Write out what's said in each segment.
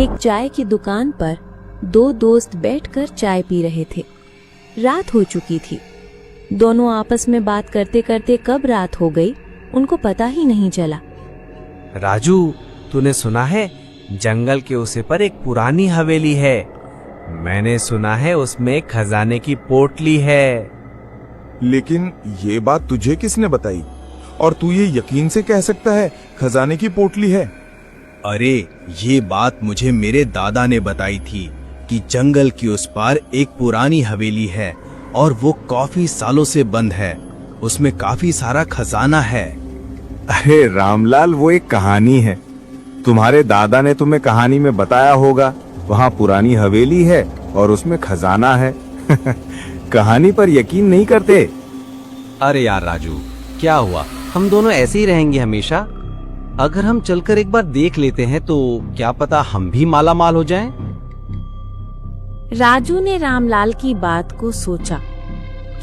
एक चाय की दुकान पर दो दोस्त बैठकर चाय पी रहे थे। रात हो चुकी थी। दोनों आपस में बात करते करते कब रात हो गई उनको पता ही नहीं चला। राजू, तूने सुना है जंगल के उस पर एक पुरानी हवेली है। मैंने सुना है उसमें खजाने की पोटली है। लेकिन ये बात तुझे किसने बताई और तू ये यकीन से कह सकता है खजाने की पोटली है? अरे ये बात मुझे मेरे दादा ने बताई थी कि जंगल की उस पार एक पुरानी हवेली है और वो काफी सालों से बंद है। उसमें काफी सारा खजाना है। अरे रामलाल, वो एक कहानी है। तुम्हारे दादा ने तुम्हें कहानी में बताया होगा वहाँ पुरानी हवेली है और उसमें खजाना है। कहानी पर यकीन नहीं करते। अरे यार राजू, क्या हुआ? हम दोनों ऐसे ही रहेंगे हमेशा? अगर हम चलकर एक बार देख लेते हैं तो क्या पता हम भी माला माल हो जाएं? राजू ने रामलाल की बात को सोचा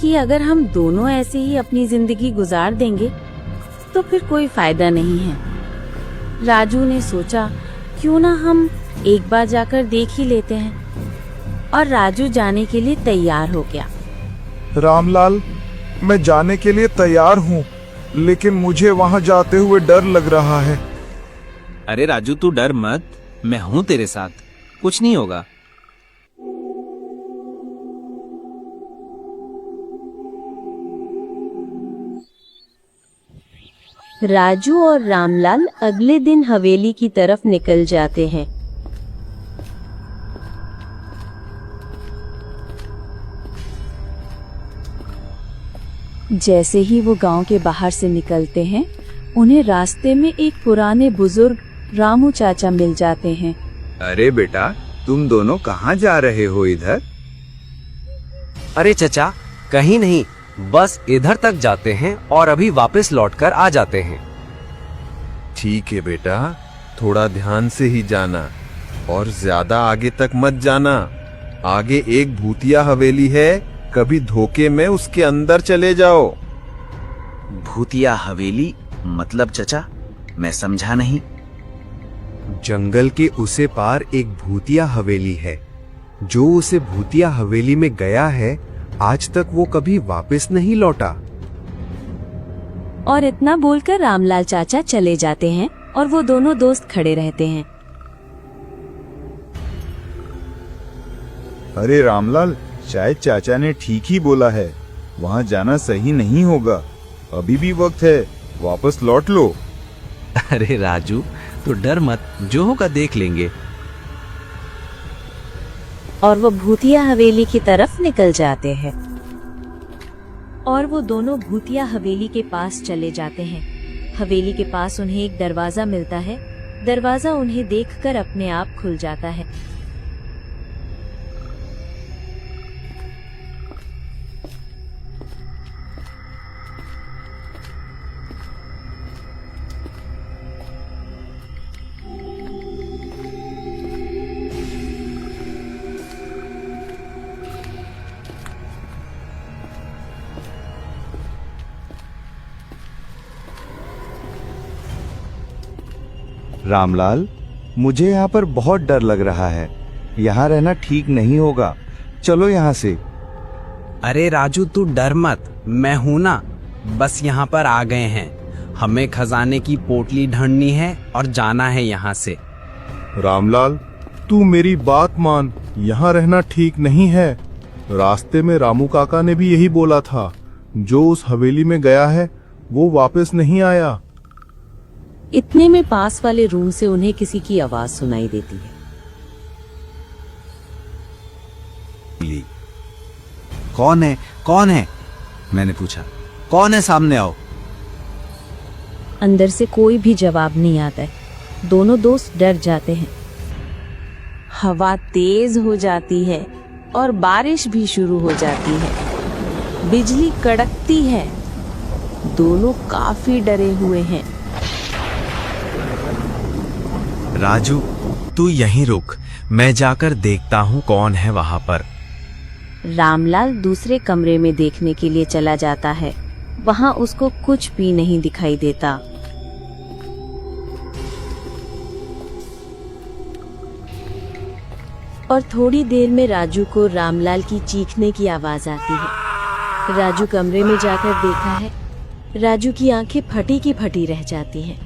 कि अगर हम दोनों ऐसे ही अपनी जिंदगी गुजार देंगे तो फिर कोई फायदा नहीं है। राजू ने सोचा क्यों ना हम एक बार जाकर देख ही लेते हैं और राजू जाने के लिए तैयार हो गया। रामलाल, मैं जाने के लिए तैयार हूँ, लेकिन मुझे वहाँ जाते हुए डर लग रहा है। अरे राजू, तू डर मत, मैं हूँ तेरे साथ, कुछ नहीं होगा। राजू और रामलाल अगले दिन हवेली की तरफ निकल जाते हैं। जैसे ही वो गांव के बाहर से निकलते हैं, उन्हें रास्ते में एक पुराने बुजुर्ग रामू चाचा मिल जाते हैं। अरे बेटा, तुम दोनों कहाँ जा रहे हो इधर? अरे चचा, कहीं नहीं, बस इधर तक जाते हैं और अभी वापस लौटकर आ जाते हैं। ठीक है बेटा, थोड़ा ध्यान से ही जाना और ज्यादा आगे तक मत जाना। आगे एक भूतिया हवेली है, कभी धोखे में उसके अंदर चले जाओ। भूतिया हवेली मतलब चचा, मैं समझा नहीं। जंगल के उसे पार एक भूतिया हवेली है। जो उसे भूतिया हवेली में गया है आज तक वो कभी वापस नहीं लौटा। और इतना बोलकर रामलाल चाचा चले जाते हैं और वो दोनों दोस्त खड़े रहते हैं। अरे रामलाल, शायद चाचा ने ठीक ही बोला है, वहाँ जाना सही नहीं होगा। अभी भी वक्त है, वापस लौट लो। अरे राजू, तो डर मत, जो होगा देख लेंगे। और वो भूतिया हवेली की तरफ निकल जाते हैं। और वो दोनों भूतिया हवेली के पास चले जाते हैं। हवेली के पास उन्हें एक दरवाजा मिलता है। दरवाजा उन्हें देखकर अपने आप खुल जाता है। रामलाल, मुझे यहाँ पर बहुत डर लग रहा है। यहाँ रहना ठीक नहीं होगा, चलो यहाँ से। अरे राजू, तू डर मत, मैं हूं ना, बस यहाँ पर आ गए हैं। हमें खजाने की पोटली ढूंढनी है और जाना है यहाँ से। रामलाल, तू मेरी बात मान, यहाँ रहना ठीक नहीं है। रास्ते में रामू काका ने भी यही बोला था, जो उस हवेली में गया है वो वापस नहीं आया। इतने में पास वाले रूम से उन्हें किसी की आवाज सुनाई देती है। कौन है, कौन है? मैंने पूछा, कौन है? सामने आओ। अंदर से कोई भी जवाब नहीं आता है। दोनों दोस्त डर जाते हैं। हवा तेज हो जाती है और बारिश भी शुरू हो जाती है। बिजली कड़कती है। दोनों काफी डरे हुए हैं। राजू, तू यहीं रुक, मैं जाकर देखता हूँ कौन है वहाँ पर। रामलाल दूसरे कमरे में देखने के लिए चला जाता है। वहाँ उसको कुछ भी नहीं दिखाई देता। और थोड़ी देर में राजू को रामलाल की चीखने की आवाज आती है। राजू कमरे में जाकर देखा है, राजू की आंखें फटी की फटी रह जाती हैं।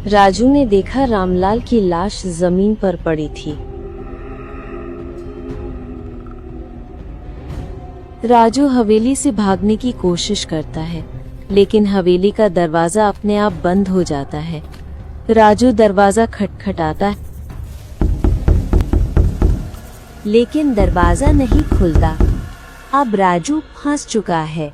राजू ने देखा रामलाल की लाश जमीन पर पड़ी थी। राजू हवेली से भागने की कोशिश करता है, लेकिन हवेली का दरवाजा अपने आप बंद हो जाता है। राजू दरवाजा खटखटाता है, लेकिन दरवाजा नहीं खुलता। अब राजू फंस चुका है।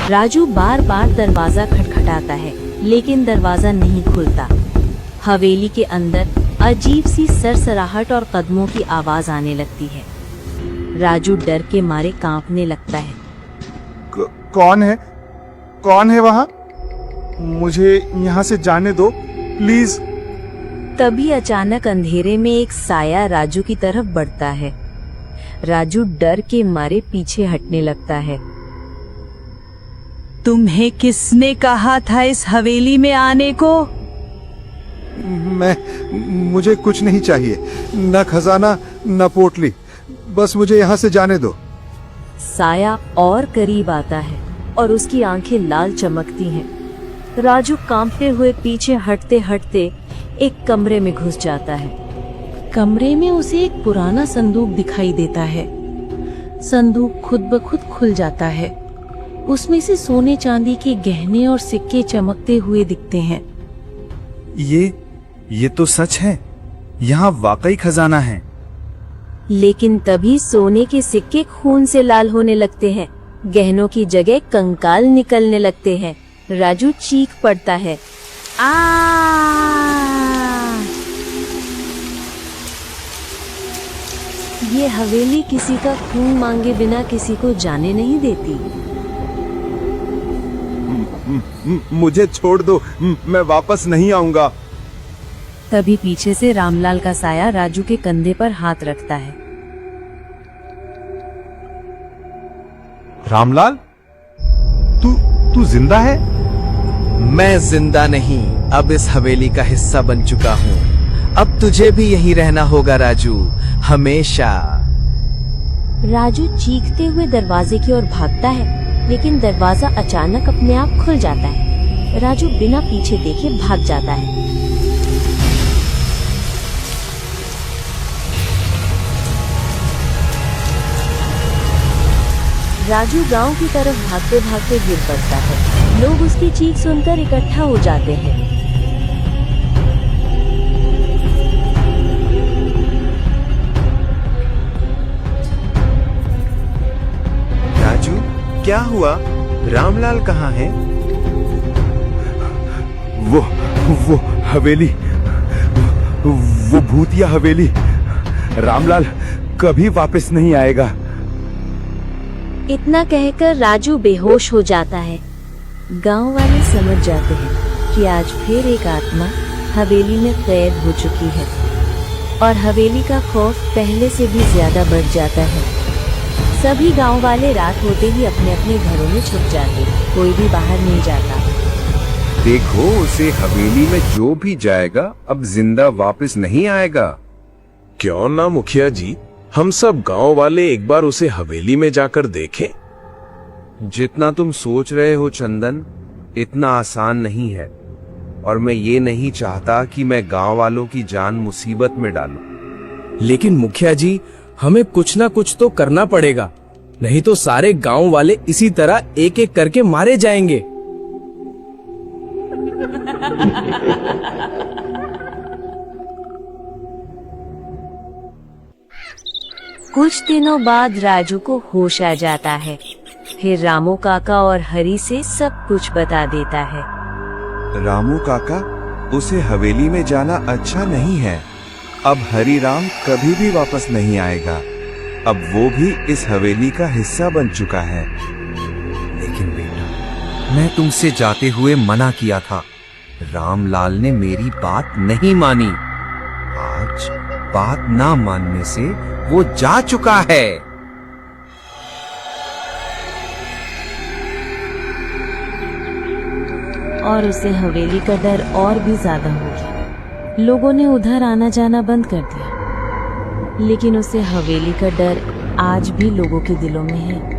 राजू बार बार दरवाजा खटखटाता है, लेकिन दरवाजा नहीं खुलता। हवेली के अंदर अजीब सी सरसराहट और कदमों की आवाज आने लगती है। राजू डर के मारे कांपने लगता है। कौन है? कौन है वहाँ? मुझे यहाँ से जाने दो प्लीज। तभी अचानक अंधेरे में एक साया राजू की तरफ बढ़ता है। राजू डर के मारे पीछे हटने लगता है। तुम्हें किसने कहा था इस हवेली में आने को? मुझे कुछ नहीं चाहिए, न खजाना न पोटली, बस मुझे यहाँ से जाने दो। साया और करीब आता है और उसकी आंखें लाल चमकती हैं। राजू कांपते हुए पीछे हटते हटते एक कमरे में घुस जाता है। कमरे में उसे एक पुराना संदूक दिखाई देता है। संदूक खुद ब खुद खुल जाता है। उसमें से सोने चांदी के गहने और सिक्के चमकते हुए दिखते हैं। ये तो सच है, यहाँ वाकई खजाना है। लेकिन तभी सोने के सिक्के खून से लाल होने लगते हैं। गहनों की जगह कंकाल निकलने लगते हैं। राजू चीख पड़ता है, आ! ये हवेली किसी का खून मांगे बिना किसी को जाने नहीं देती। मुझे छोड़ दो, मैं वापस नहीं आऊंगा। तभी पीछे से रामलाल का साया राजू के कंधे पर हाथ रखता है। रामलाल, तू जिंदा है? मैं जिंदा नहीं, अब इस हवेली का हिस्सा बन चुका हूँ। अब तुझे भी यहीं रहना होगा राजू, हमेशा। राजू चीखते हुए दरवाजे की ओर भागता है, लेकिन दरवाजा अचानक अपने आप खुल जाता है। राजू बिना पीछे देखे भाग जाता है। राजू गांव की तरफ भागते भागते गिर पड़ता है। लोग उसकी चीख सुनकर इकट्ठा हो जाते हैं। राजू, क्या हुआ? रामलाल कहाँ है? वो हवेली, वो भूतिया हवेली। रामलाल कभी वापस नहीं आएगा। इतना कहकर राजू बेहोश हो जाता है। गांव वाले समझ जाते हैं कि आज फिर एक आत्मा हवेली में कैद हो चुकी है और हवेली का खौफ पहले से भी ज्यादा बढ़ जाता है। सभी गांव वाले रात होते ही अपने अपने घरों में छुप जाते, कोई भी बाहर नहीं जाता। देखो, उसे हवेली में जो भी जाएगा अब जिंदा वापस नहीं आएगा। क्यों ना मुखिया जी, हम सब गांव वाले एक बार उसे हवेली में जाकर देखें। जितना तुम सोच रहे हो चंदन, इतना आसान नहीं है, और मैं ये नहीं चाहता कि मैं गांव वालों की जान मुसीबत में डालूं। लेकिन मुखिया जी, हमें कुछ ना कुछ तो करना पड़ेगा, नहीं तो सारे गांव वाले इसी तरह एक एक करके मारे जाएंगे। कुछ दिनों बाद राजू को होश आ जाता है। फिर रामू काका और हरी से सब कुछ बता देता है। रामू काका, उसे हवेली में जाना अच्छा नहीं है। अब हरी राम कभी भी वापस नहीं आएगा। अब वो भी इस हवेली का हिस्सा बन चुका है। लेकिन बेटा, मैं तुमसे जाते हुए मना किया था। रामलाल ने मेरी बात नहीं मानी। आज बात ना मानने से वो जा चुका है। और उसे हवेली का डर और भी ज्यादा हो गया। लोगों ने उधर आना जाना बंद कर दिया, लेकिन उसे हवेली का डर आज भी लोगों के दिलों में है।